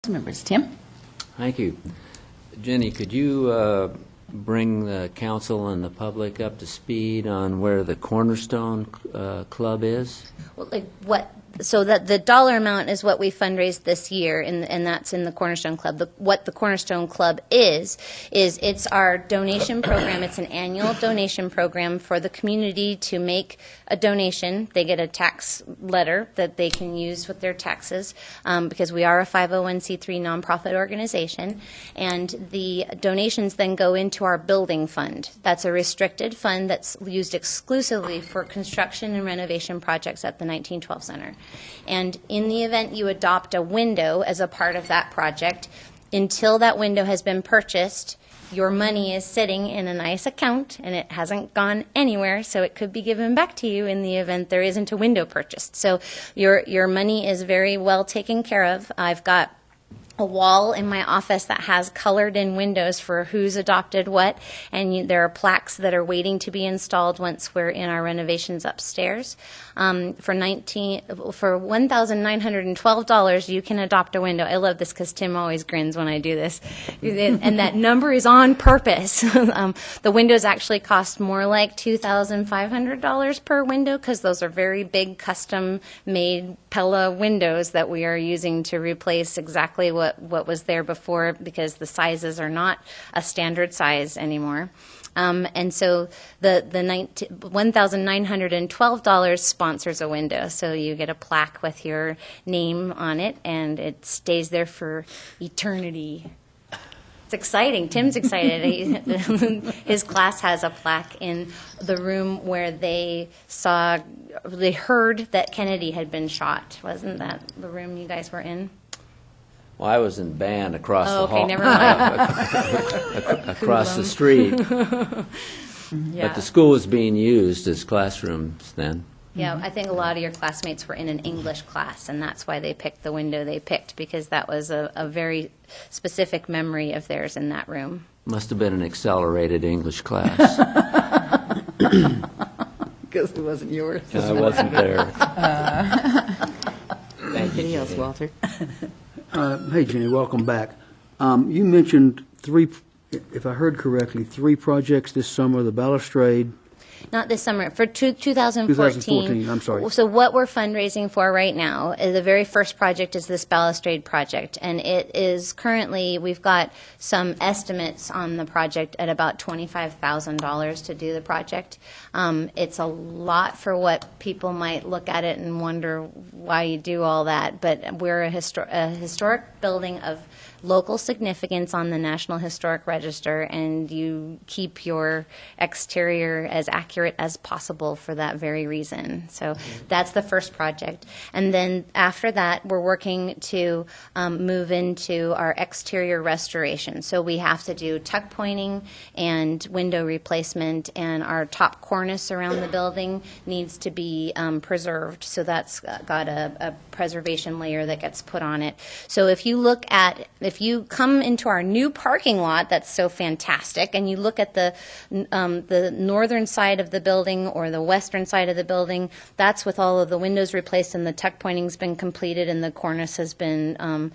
Members. Tim? Thank you. Jenny, could you bring the council and the public up to speed on where the Cornerstone Club is? Well, like what? So that the dollar amount is what we fundraised this year, and that's in the Cornerstone Club. What the Cornerstone Club is it's our donation program. It's an annual donation program for the community to make a donation. They get a tax letter that they can use with their taxes because we are a 501c3 nonprofit organization, and the donations then go into our building fund. That's a restricted fund that's used exclusively for construction and renovation projects at the 1912 Center. And in the event you adopt a window as a part of that project, until that window has been purchased, your money is sitting in a nice account and it hasn't gone anywhere, so it could be given back to you in the event there isn't a window purchased. So your money is very well taken care of. I've got a wall in my office that has colored in windows for who's adopted what, and there are plaques that are waiting to be installed once we're in our renovations upstairs. For $1,912, you can adopt a window. I love this because Tim always grins when I do this, and that number is on purpose. The windows actually cost more like $2,500 per window because those are very big custom-made Pella windows that we are using to replace exactly what was there before, because the sizes are not a standard size anymore. And so the $1,912 sponsors a window. So you get a plaque with your name on it, and it stays there for eternity. It's exciting. Tim's excited. His class has a plaque in the room where they heard that Kennedy had been shot. Wasn't that the room you guys were in? Well, I was in band across the hall. Okay, never mind. Across the street. Yeah. But the school was being used as classrooms then. Yeah, I think a lot of your classmates were in an English class, and that's why they picked the window they picked, because that was a very specific memory of theirs in that room. Must have been an accelerated English class. Because it wasn't yours. I wasn't there. Anything else, Walter? Hey, Jenny, welcome back. You mentioned three, if I heard correctly, three projects this summer, the balustrade. Not this summer, for 2014. 2014, I'm sorry. So what we're fundraising for right now, the very first project is this balustrade project, and it is currently, we've got some estimates on the project at about $25,000 to do the project. It's a lot for what people might look at it and wonder why you do all that, but we're a historic building of local significance on the National Historic Register, and you keep your exterior as accurate as possible for that very reason. So that's the first project. And then after that, we're working to move into our exterior restoration. So we have to do tuck pointing and window replacement, and our top cornice around the building needs to be preserved. So that's got a preservation layer that gets put on it. So if you come into our new parking lot that's so fantastic, and you look at the northern side of the building or the western side of the building, that's with all of the windows replaced and the tuck pointing's been completed and the cornice has been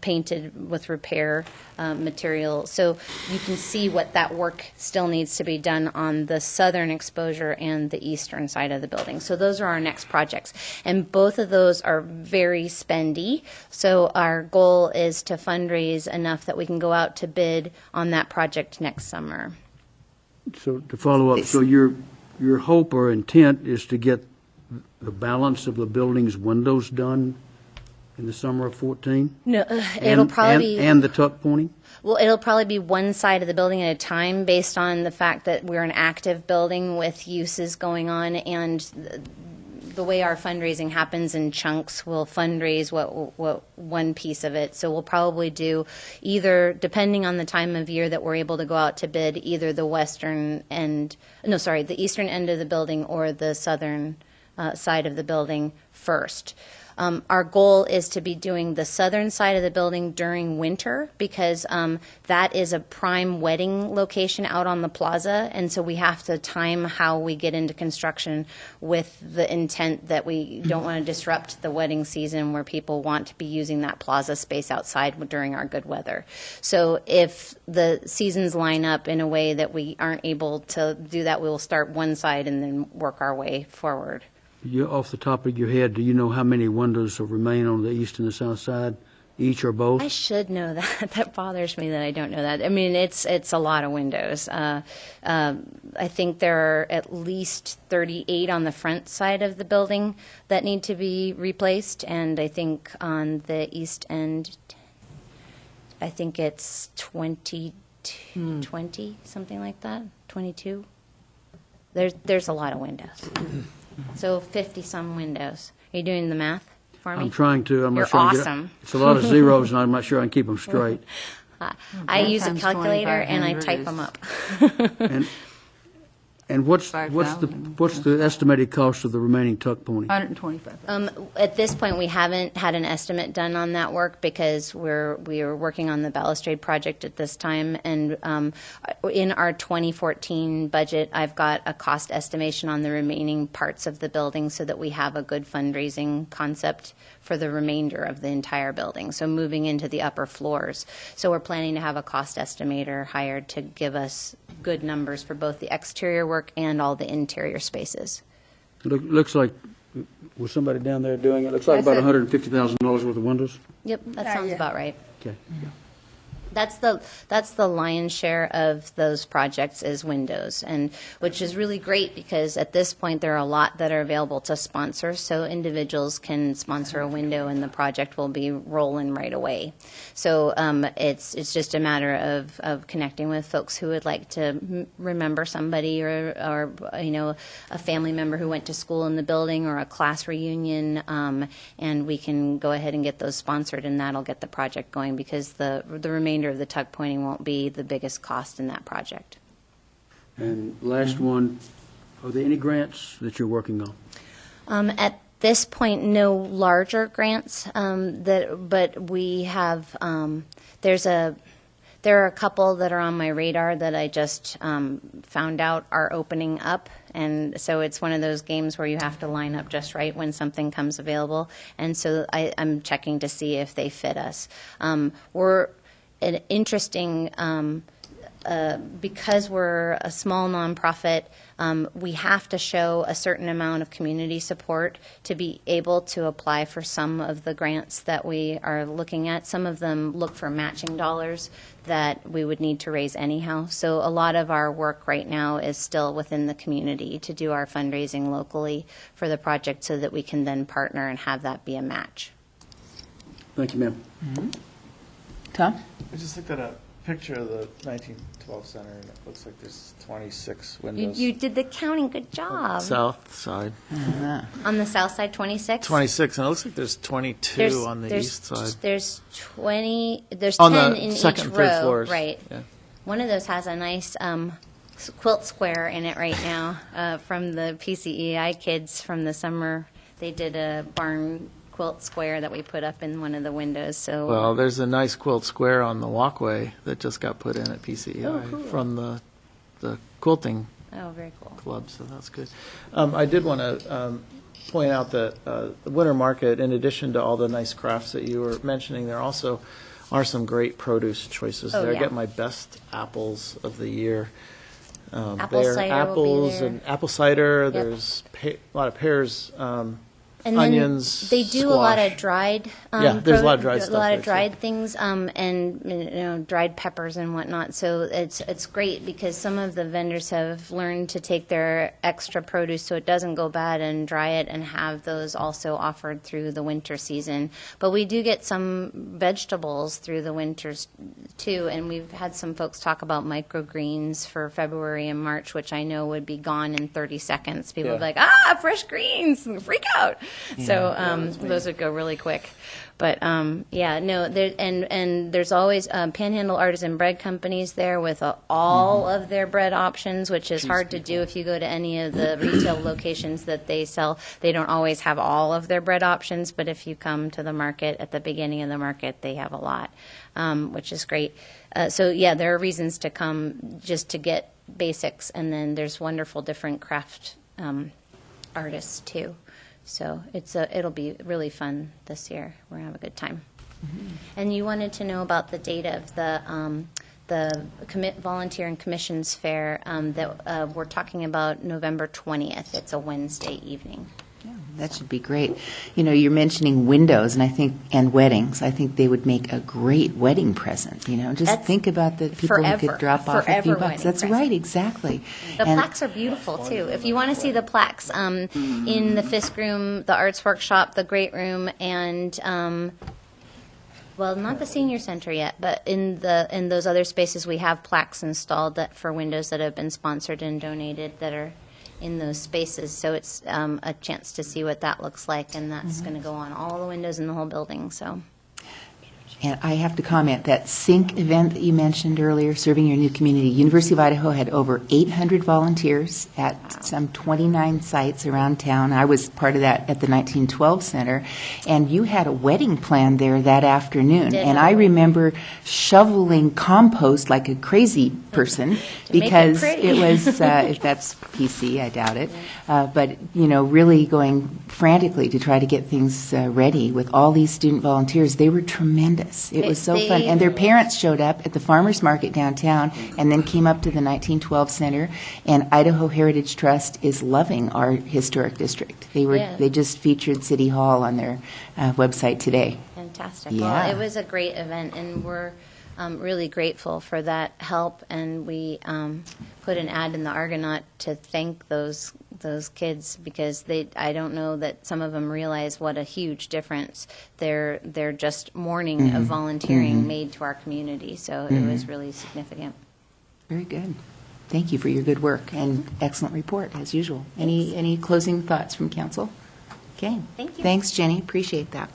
painted with repair material. So you can see what that work still needs to be done on the southern exposure and the eastern side of the building. So those are our next projects. And both of those are very spendy. So our goal is to fundraise enough that we can go out to bid on that project next summer. So to follow up, so your hope or intent is to get the balance of the building's windows done in the summer of 14? No, it'll probably be... And the tuck pointing? Well, it'll probably be one side of the building at a time based on the fact that we're an active building with uses going on, and the way our fundraising happens in chunks, we'll fundraise what one piece of it. So we'll probably do either, depending on the time of year that we're able to go out to bid, either the the eastern end of the building or the southern side of the building first. Our goal is to be doing the southern side of the building during winter because that is a prime wedding location out on the plaza, and so we have to time how we get into construction with the intent that we don't want to disrupt the wedding season where people want to be using that plaza space outside during our good weather. So if the seasons line up in a way that we aren't able to do that, we will start one side and then work our way forward. You, off the top of your head, do you know how many windows will remain on the east and the south side, each or both? I should know that. That bothers me that I don't know that. I mean, it's a lot of windows. I think there are at least 38 on the front side of the building that need to be replaced, and I think on the east end, I think it's 20, something like that, 22. There's a lot of windows. So 50-some windows. Are you doing the math for me? I'm trying to. I'm You're not sure I get it. awesome. It's a lot of zeros, and I'm not sure I can keep them straight. I use a times calculator and I 2,500 type is- them up. And what's the 5,000. estimated cost of the remaining tuck pointing? 125. At this point, we haven't had an estimate done on that work because we are working on the balustrade project at this time. And in our 2014 budget, I've got a cost estimation on the remaining parts of the building so that we have a good fundraising concept for the remainder of the entire building. So moving into the upper floors. So we're planning to have a cost estimator hired to give us good numbers for both the exterior work and all the interior spaces. Looks like, was somebody down there doing it? Looks like about $150,000 worth of windows? Yep, that sounds yeah. about right. Okay. That's the lion's share of those projects is windows, and which is really great because at this point there are a lot that are available to sponsor. So individuals can sponsor a window, and the project will be rolling right away. So it's just a matter of connecting with folks who would like to remember somebody or a family member who went to school in the building or a class reunion, and we can go ahead and get those sponsored, and that'll get the project going because the remainder of the tuck pointing won't be the biggest cost in that project. And last one, are there any grants that you're working on? At this point, no larger grants, but we have, there are a couple that are on my radar that I just found out are opening up. And so it's one of those games where you have to line up just right when something comes available. And so I'm checking to see if they fit us. We're an interesting, because we're a small nonprofit, we have to show a certain amount of community support to be able to apply for some of the grants that we are looking at. Some of them look for matching dollars that we would need to raise anyhow. So a lot of our work right now is still within the community to do our fundraising locally for the project so that we can then partner and have that be a match. Thank you, ma'am. Tom? I just looked at a picture of the 1912 center, and it looks like there's 26 windows. You did the counting. Good job. South side. On the south side, 26? 26, and it looks like there's 22 on the east side. There's 20, there's On 10 the in each second and third row. floors. Right. Yeah. One of those has a nice quilt square in it right now from the PCEI kids from the summer. They did a barn quilt square that we put up in one of the windows. So Well, there's a nice quilt square on the walkway that just got put in at PCEI from the quilting oh, very cool. club, so that's good. I did want to point out that the winter market, in addition to all the nice crafts that you were mentioning, there also are some great produce choices Oh, there. I yeah. get my best apples of the year. Apple there. cider will be Apples there. and apple cider. There's a lot of pears. And onions, then they do a lot squash. of dried. Yeah, there's a lot of dried a stuff lot there, of too. dried things, and dried peppers and whatnot. So it's great because some of the vendors have learned to take their extra produce so it doesn't go bad and dry it and have those also offered through the winter season. But we do get some vegetables through the winters too, and we've had some folks talk about microgreens for February and March, which I know would be gone in 30 seconds. People would be Yeah. like, fresh greens, freak out. So those would go really quick. But yeah, no, and there's always Panhandle Artisan Bread Companies there with all of their bread options, which is hard to do if you go to any of the retail locations that they sell. They don't always have all of their bread options, but if you come to the market at the beginning of the market, they have a lot, which is great. So yeah, there are reasons to come just to get basics, and then there's wonderful different craft artists too. So it'll be really fun this year. We're gonna have a good time. And you wanted to know about the date of the Volunteer and Commissions Fair that we're talking about November 20th. It's a Wednesday evening. Yeah, that should be great. You know, you're mentioning windows, and weddings. I think they would make a great wedding present. You know, just That's think about the people who forever, could drop off a forever few bucks. wedding That's present. right, exactly. The And- plaques are beautiful too. If you want to see the plaques in the Fisk Room, the Arts Workshop, the Great Room, and well, not the Senior Center yet, but in those other spaces, we have plaques installed for windows that have been sponsored and donated that are in those spaces. So it's a chance to see what that looks like, and that's going to go on all the windows in the whole building. So. And I have to comment, that SYNC event that you mentioned earlier, Serving Your New Community, University of Idaho had over 800 volunteers at some 29 sites around town. I was part of that at the 1912 Center. And you had a wedding planned there that afternoon. Did And have I a wedding. remember shoveling compost like a crazy person make it because pretty. it was, if that's PC, I doubt it. But, you know, really going frantically to try to get things ready with all these student volunteers. They were tremendous. It was so fun. And their parents showed up at the farmers market downtown and then came up to the 1912 Center. And Idaho Heritage Trust is loving our historic district. Yeah. They just featured City Hall on their website today. Fantastic. Yeah. Well, it was a great event, and we're really grateful for that help. And we put an ad in the Argonaut to thank those kids, because I don't know that some of them realize what a huge difference their just morning of volunteering made to our community. So it was really significant. Very good. Thank you for your good work and excellent report, as usual. Any closing thoughts from council? Okay. Thank you. Thanks, Jenny. Appreciate that.